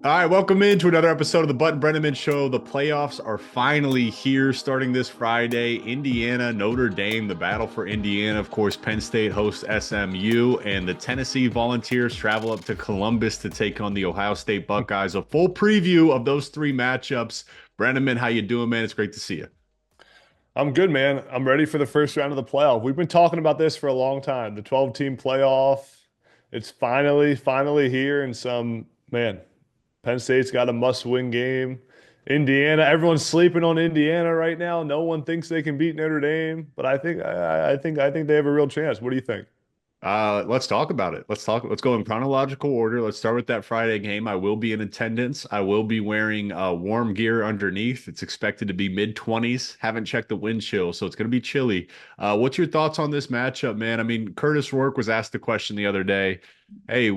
All right, welcome into another episode of the Butt and Breneman Show. The playoffs are finally here starting this Friday. Indiana, Notre Dame, the battle for Indiana. Of course, Penn State hosts SMU, and the Tennessee Volunteers travel up to Columbus to take on the Ohio State Buckeyes. A full preview of those three matchups. Breneman, how you doing, man? It's great to see you. I'm good, man. I'm ready for the first round of the playoff. We've been talking about this for a long time. The 12-team playoff. It's finally here. And man, Penn State's got a must-win game. Indiana, everyone's sleeping on Indiana right now. No one thinks they can beat Notre Dame, but I think they have a real chance. What do you think? Let's talk about it. Let's go in chronological order. Let's start with that Friday game. I will be in attendance. I will be wearing warm gear underneath. It's expected to be mid 20s. Haven't checked the wind chill, so it's going to be chilly. What's your thoughts on this matchup, man? I mean, Curtis Rourke was asked the question the other day. Hey,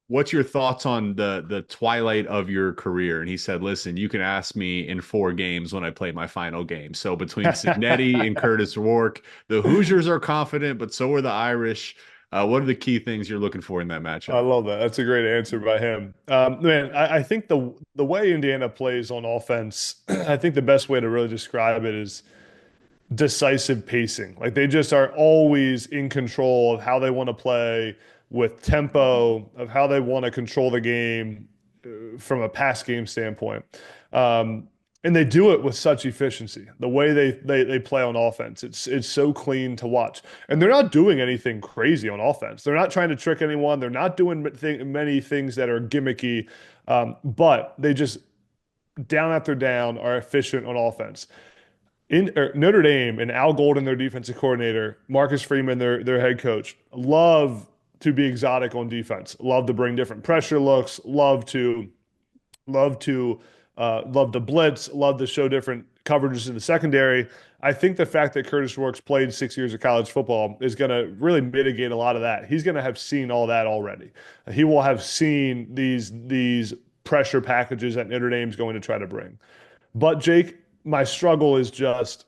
what's your thoughts on the twilight of your career? And he said, listen, you can ask me in 4 games when I play my final game. So between Signetti and Curtis Rourke, the Hoosiers are confident, but so are the Irish. What are the key things you're looking for in that I matchup? love that. That's a great answer by him. Man, I think the way Indiana plays on offense, I think the best way to really describe it is decisive pacing. Like they just are always in control of how they want to play with tempo, of how they want to control the game from a pass game standpoint. Um, and they do it with such efficiency. The way they play on offense, it's so clean to watch. And they're not doing anything crazy on offense. They're not trying to trick anyone. They're not doing many things that are gimmicky, but they just down after down are efficient on offense Notre Dame and Al Golden, their defensive coordinator, Marcus Freeman, their head coach, love to be exotic on defense. Love to bring different pressure looks. Love to blitz. Love to show different coverages in the secondary. I think the fact that Curtis Rourke's played 6 years of college football is going to really mitigate a lot of that. He's going to have seen all that already. He will have seen these pressure packages that Notre Dame's going to try to bring. But Jake, my struggle is just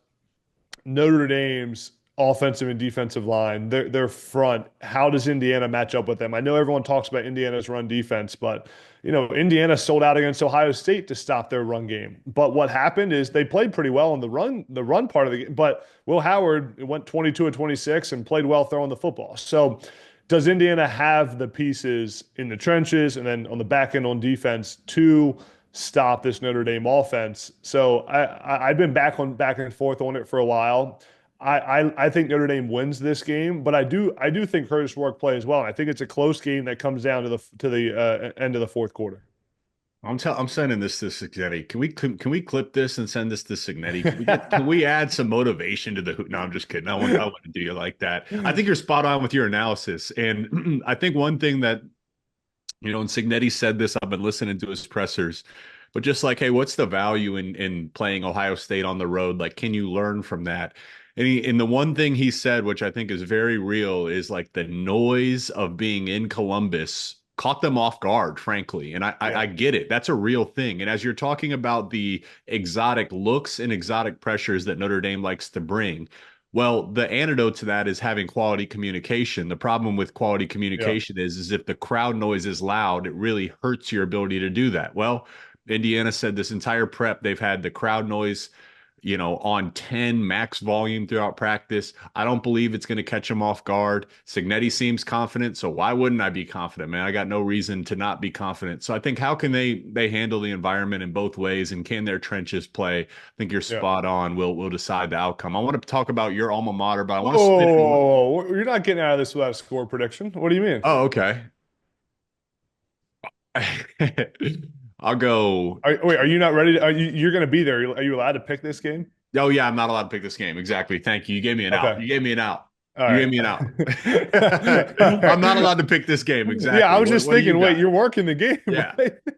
Notre Dame's offensive and defensive line, their front. How does Indiana match up with them? I know everyone talks about Indiana's run defense, but Indiana sold out against Ohio State to stop their run game. But what happened is they played pretty well in the run part of the game. But Will Howard went 22 and 26 and played well throwing the football. So does Indiana have the pieces in the trenches and then on the back end on defense to stop this Notre Dame offense? So I've been back and forth on it for a while. I think Notre Dame wins this game, but I do think Curtis Rourke plays well. I think it's a close game that comes down to the end of the fourth quarter. I'm sending this to Signetti. Can we clip this and send this to Signetti? Can we add some motivation to the hoop? No, I'm just kidding. I wouldn't do you like that. I think you're spot on with your analysis. And I think one thing that and Signetti said this, I've been listening to his pressers, but just like, hey, what's the value in playing Ohio State on the road? Like, can you learn from that? And the one thing he said, which I think is very real, is like the noise of being in Columbus caught them off guard, frankly. And I Yeah. get it. That's a real thing. And as you're talking about the exotic looks and exotic pressures that Notre Dame likes to bring, well, the antidote to that is having quality communication. The problem with quality Yeah. communication is if the crowd noise is loud, it really hurts your ability to do that. Well, Indiana said this entire prep, they've had the crowd noise, on 10 max volume throughout practice. I don't believe it's going to catch them off guard. Signetti seems confident, so why wouldn't I be confident, man? I got no reason to not be confident. So I think how can they handle the environment in both ways, and can their trenches play? I think you're Yeah. spot on. We'll decide the outcome. I want to talk about your alma mater, but I want to spin it. Oh, you're not getting out of this without a score prediction. What do you mean? Oh, okay. I'll go. Wait, are you not ready? You're going to be there? Are you allowed to pick this game? Oh yeah, I'm not allowed to pick this game. Exactly. Thank you. You gave me an out. Okay. You gave me an out. All You right. gave me an out. All I'm not right. allowed to pick this game. Yeah, I Exactly. was What just what do you thinking, wait, got? you're working the game, Yeah.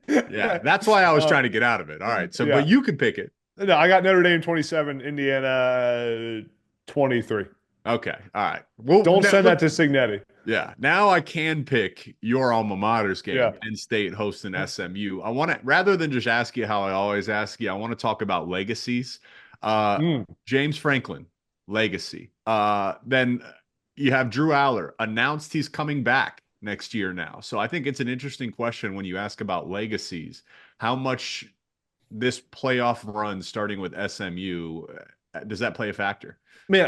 Yeah. right? That's why I was Uh, trying to get out of it. All right. So, but yeah. you can pick it. No, I got Notre Dame 27, Indiana 23. Okay. All right. Well, Don't now, send that look, to Signetti. yeah. Now I can pick your alma mater's game, Yeah. Penn State hosting SMU. I want to, rather than just ask you how I always ask you, I want to talk about legacies. Uh, Mm. James Franklin, legacy. Then you have Drew Aller announced he's coming back. next year now. So I think it's an interesting question when you ask about legacies. How much this playoff run starting with SMU does that play a factor? Man,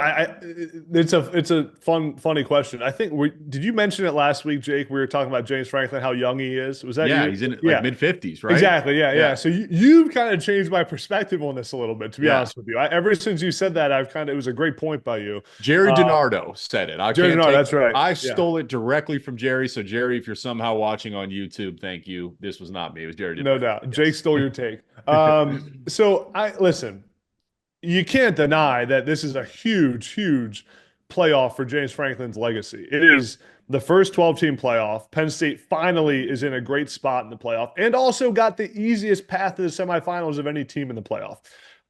it's a funny question. I think did you mention it last week, Jake? We were talking about James Franklin, how young he is. Was that Yeah, you? he's in like Yeah, mid 50s, right? exactly. Yeah, yeah. Yeah. So you've kind of changed my perspective on this a little bit, to be Yeah. honest with you. Ever since you said that, it was a great point by you. Jerry Uh, DiNardo said it. I Jared can't Denard, take that's right. I Yeah. stole it directly from Jerry. So Jerry, if you're somehow watching on YouTube, thank you. This was not me. It was Jerry No DiNardo. doubt. Jake Yes. stole your take. So I listen, you can't deny that this is a huge, huge playoff for James Franklin's legacy. It is the first 12-team playoff. Penn State finally is in a great spot in the playoff and also got the easiest path to the semifinals of any team in the playoff.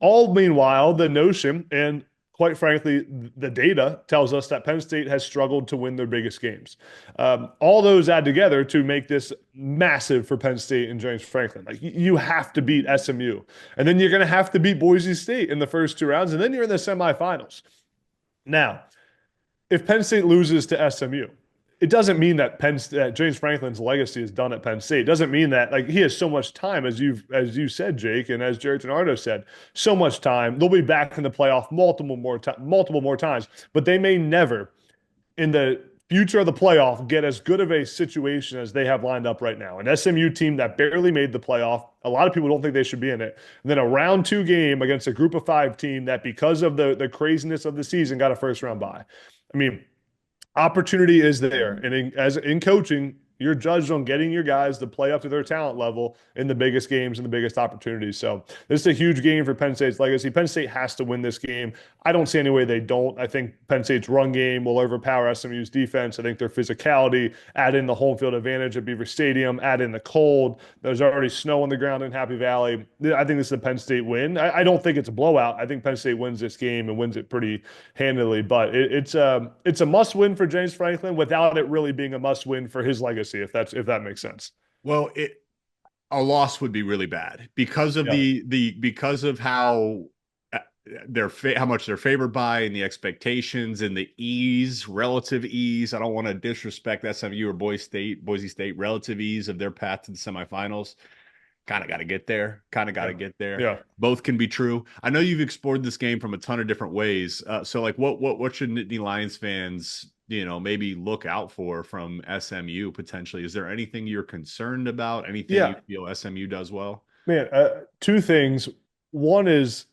All meanwhile, the notion and quite frankly, the data tells us that Penn State has struggled to win their biggest games. All those add together to make this massive for Penn State and James Franklin. Like you have to beat SMU, and then you're going to have to beat Boise State in the first two rounds, and then you're in the semifinals. Now, if Penn State loses to SMU, it doesn't mean that James Franklin's legacy is done at Penn State. It doesn't mean that like he has so much time as you said, Jake, and as Jared Tenardo said, so much time. They'll be back in the playoff multiple more times, but they may never in the future of the playoff get as good of a situation as they have lined up right now. An SMU team that barely made the playoff. A lot of people don't think they should be in it. And then a round two game against a group of five team that because of the craziness of the season got a first round bye. I mean, opportunity is there. And in coaching, you're judged on getting your guys to play up to their talent level in the biggest games and the biggest opportunities. So this is a huge game for Penn State's legacy. Penn State has to win this game. I don't see any way they don't. I think Penn State's run game will overpower SMU's defense. I think their physicality, add in the home field advantage at Beaver Stadium, add in the cold. There's already snow on the ground in Happy Valley. I think this is a Penn State win. I don't think it's a blowout. I think Penn State wins this game and wins it pretty handily. But it's a must win for James Franklin without it really being a must win for his legacy, if that makes sense. Well, a loss would be really bad because of Yeah. because of how how much they're favored by and the expectations and the relative ease. I don't want to disrespect SMU or Boise State, relative ease of their path to the semifinals. Kind of got to get there. Kind of got to get there. Yeah. Both can be true. I know you've explored this game from a ton of different ways. So, like, what should Nittany Lions fans, maybe look out for from SMU potentially? Is there anything you're concerned about? Anything you feel SMU does well? Man, two things. One is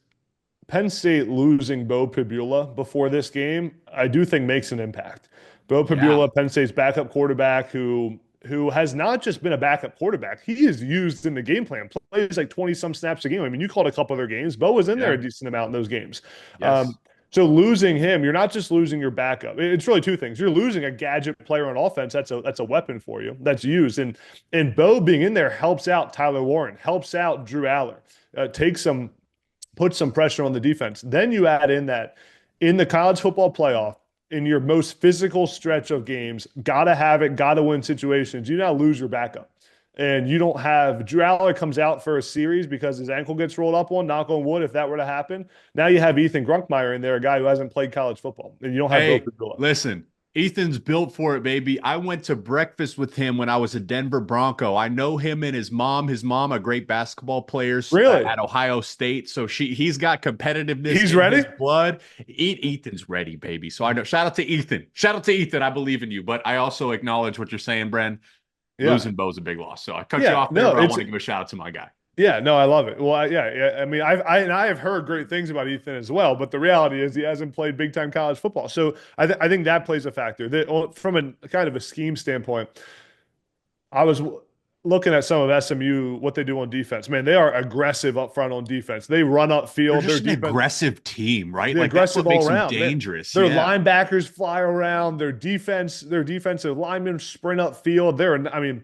Penn State losing Bo Pabula before this game, I do think makes an impact. Bo Pabula, Yeah. Penn State's backup quarterback, who has not just been a backup quarterback, he is used in the game plan, plays like 20 some snaps a game. I mean, you called a couple of their games. Bo was in there a decent amount in those games. Yes. So losing him, you're not just losing your backup. It's really two things. You're losing a gadget player on offense. That's a weapon for you that's used. And Bo being in there helps out Tyler Warren, helps out Drew Aller, puts some pressure on the defense. Then you add in that in the college football playoff, in your most physical stretch of games, gotta have it, gotta win situations, you now lose your backup. And you don't have Drew Aller comes out for a series because his ankle gets rolled up on, knock on wood, if that were to happen. Now you have Ethan Grunkmeyer in there, a guy who hasn't played college football. And you don't have Hey, Bo Pabula. listen, Ethan's built for it, baby. I went to breakfast with him when I was a Denver Bronco. I know him and his mom. His mom, a great basketball player Really? at Ohio State. So he's got competitiveness He's in ready? his blood. Ethan's ready, baby. So I know. Shout out to Ethan. Shout out to Ethan. I believe in you. But I also acknowledge what you're saying, Bren. Yeah. Losing Bo's a big loss. So I cut you off there, no, but I want to give a shout out to my guy. Yeah, no, I love it. Well, I mean, I have heard great things about Ethan as well, but the reality is he hasn't played big time college football, so I think that plays a factor. From a kind of a scheme standpoint, I was looking at some of SMU, what they do on defense. Man, they are aggressive up front on defense. They run up field. They're just an aggressive team, right? They're Like that's aggressive what makes all them around. dangerous. Their linebackers fly around. Their defensive linemen sprint up field. I mean,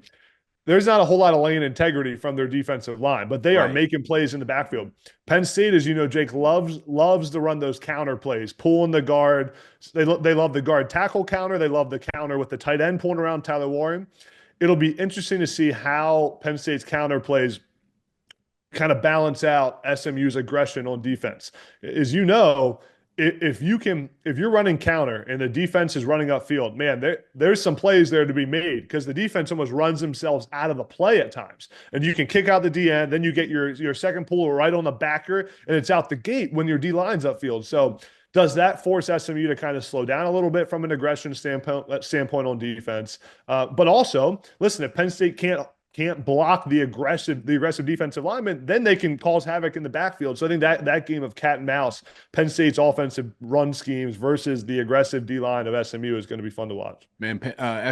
there's not a whole lot of lane integrity from their defensive line, but they are making plays in the backfield. Penn State, as you know, Jake loves to run those counter plays, pulling the guard. They love the guard tackle counter. They love the counter with the tight end pulling around Tyler Warren. It'll be interesting to see how Penn State's counter plays kind of balance out SMU's aggression on defense. As you know, if you're running counter and the defense is running upfield, man, there's some plays there to be made because the defense almost runs themselves out of the play at times. And you can kick out the D end, then you get your second pull right on the backer, and it's out the gate when your D line's upfield. So does that force SMU to kind of slow down a little bit from an aggression standpoint on defense? But also, listen, if Penn State can't block the aggressive defensive lineman, then they can cause havoc in the backfield. So I think that game of cat and mouse, Penn State's offensive run schemes versus the aggressive D line of SMU is going to be fun to watch. Man,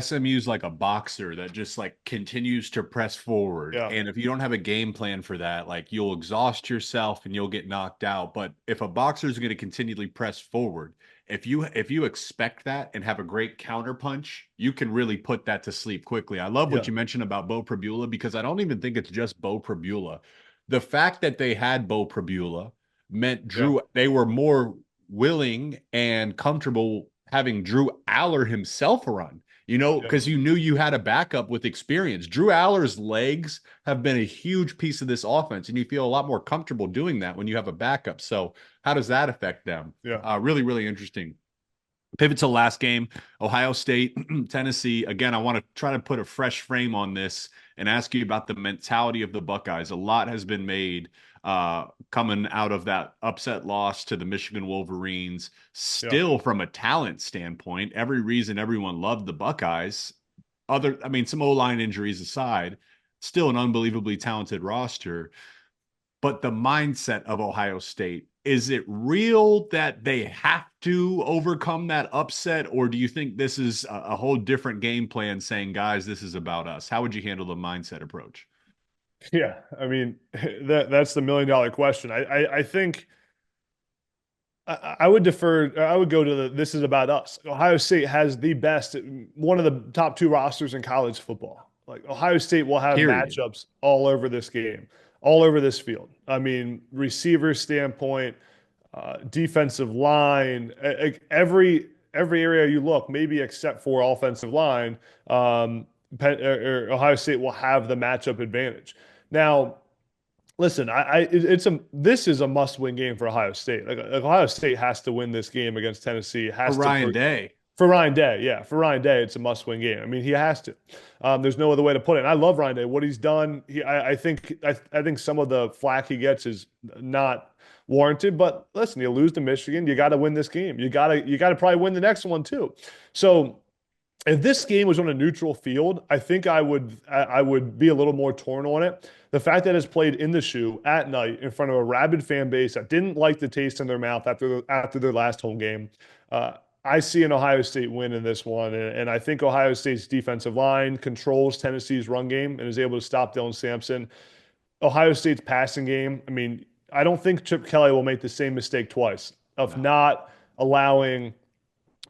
SMU's like a boxer that just like continues to press forward. Yeah, And if you don't have a game plan for that, like you'll exhaust yourself and you'll get knocked out. But if a boxer is going to continually press forward, if you expect that and have a great counter punch, you can really put that to sleep quickly. I love what yeah, you mentioned about Bo Prabula because I don't even think it's just Bo Prabula. The fact that they had Bo Prabula meant yeah, they were more willing and comfortable having Drew Aller himself run, yeah, because you knew you had a backup with experience. Drew Aller's legs have been a huge piece of this offense, and you feel a lot more comfortable doing that when you have a backup. So, how does that affect them? yeah. Really, really interesting. Pivot to last game, Ohio State, Tennessee. Again, I want to try to put a fresh frame on this and ask you about the mentality of the Buckeyes. A lot has been made coming out of that upset loss to the Michigan Wolverines. Yeah. Still, from a talent standpoint, every reason everyone loved the Buckeyes. Some O-line injuries aside, still an unbelievably talented roster. But the mindset of Ohio State, is it real that they have to overcome that upset, or do you think this is a whole different game plan saying, guys, this is about us? How would you handle the mindset approach? Yeah, I mean that's the $1 million question. I think I would defer. I would go to this is about us. Ohio State has the best, one of the top two rosters in college football. Like Ohio State will have Period. matchups all over this game, all over this field. I mean, receiver standpoint, defensive line, every area you look, maybe except for offensive line, Ohio State will have the matchup advantage. Now, listen, this is a must-win game for Ohio State. Like Ohio State has to win this game against Tennessee. For Ryan Day. For Ryan Day, yeah, for Ryan Day, it's a must-win game. I mean, he has to. There's no other way to put it. And I love Ryan Day. What he's done, I think some of the flack he gets is not warranted. But listen, you lose to Michigan, you got to win this game. You got to probably win the next one too. So if this game was on a neutral field, I think I would be a little more torn on it. The fact that it's played in the shoe at night in front of a rabid fan base that didn't like the taste in their mouth after their last home game, I see an Ohio State win in this one, and I think Ohio State's defensive line controls Tennessee's run game and is able to stop Dylan Sampson. Ohio State's passing game, I mean, I don't think Chip Kelly will make the same mistake twice of No. not allowing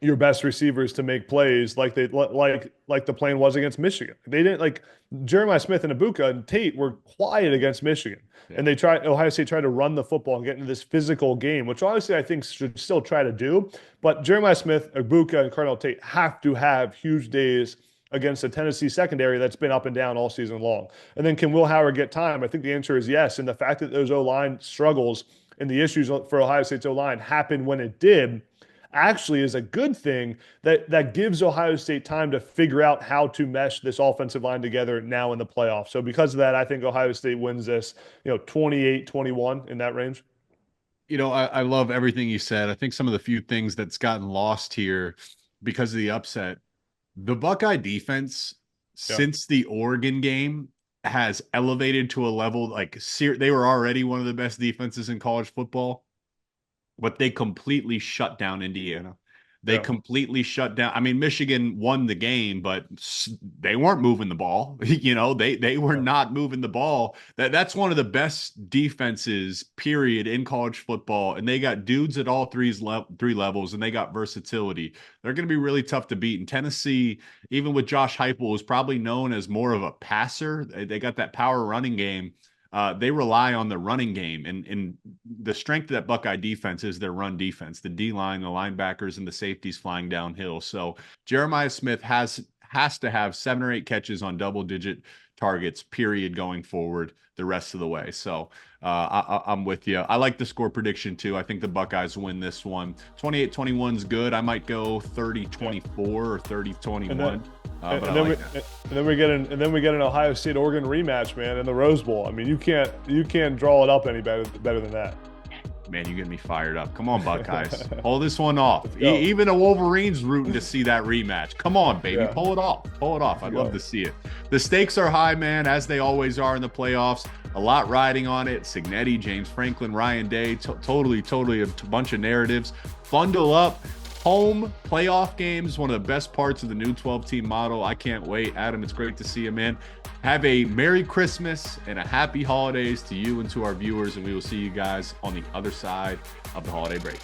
your best receivers to make plays like the plan was against Michigan. They didn't like Jeremiah Smith and Ibuka and Tate were quiet against Michigan. Yeah. And Ohio State tried to run the football and get into this physical game, which obviously I think should still try to do. But Jeremiah Smith, Ibuka, and Cardinal Tate have to have huge days against the Tennessee secondary that's been up and down all season long. And then can Will Howard get time? I think the answer is yes. And the fact that those O-line struggles and the issues for Ohio State's O-line happened when it did actually is a good thing that gives Ohio State time to figure out how to mesh this offensive line together now in the playoffs. So because of that, I think Ohio State wins this, 28-21 in that range. I love everything you said. I think some of the few things that's gotten lost here because of the upset, the Buckeye defense Yeah. since the Oregon game has elevated to a level they were already one of the best defenses in college football, but they completely shut down Indiana. They Yeah. completely shut down. I mean, Michigan won the game, but they weren't moving the ball. They were Yeah. not moving the ball. That's one of the best defenses, period, in college football. And they got dudes at all three levels, and they got versatility. They're going to be really tough to beat. And Tennessee, even with Josh Heupel, is probably known as more of a passer. They got that power running game. They rely on the running game, and the strength of that Buckeye defense is their run defense, the D line, the linebackers, and the safeties flying downhill. So Jeremiah Smith has to have 7 or 8 catches on double-digit targets, period, going forward the rest of the way. So I'm with you. I like the score prediction too. I think the Buckeyes win this one. 28-21 is good. I might go 30-24 or 30-21. And then we get an Ohio State Oregon rematch, man, in the Rose Bowl. I mean, you can't draw it up any better than that. Man, you're getting me fired up. Come on, Buckeyes. Pull this one off. Even the Wolverines rooting to see that rematch. Come on, baby. Yeah. Pull it off. Pull it off. I'd love to see it. The stakes are high, man, as they always are in the playoffs. A lot riding on it. Signetti, James Franklin, Ryan Day. Totally a bunch of narratives. Bundle up. Home playoff games, one of the best parts of the new 12-team model. I can't wait. Adam, it's great to see you, man. Have a Merry Christmas and a Happy Holidays to you and to our viewers, and we will see you guys on the other side of the holiday break.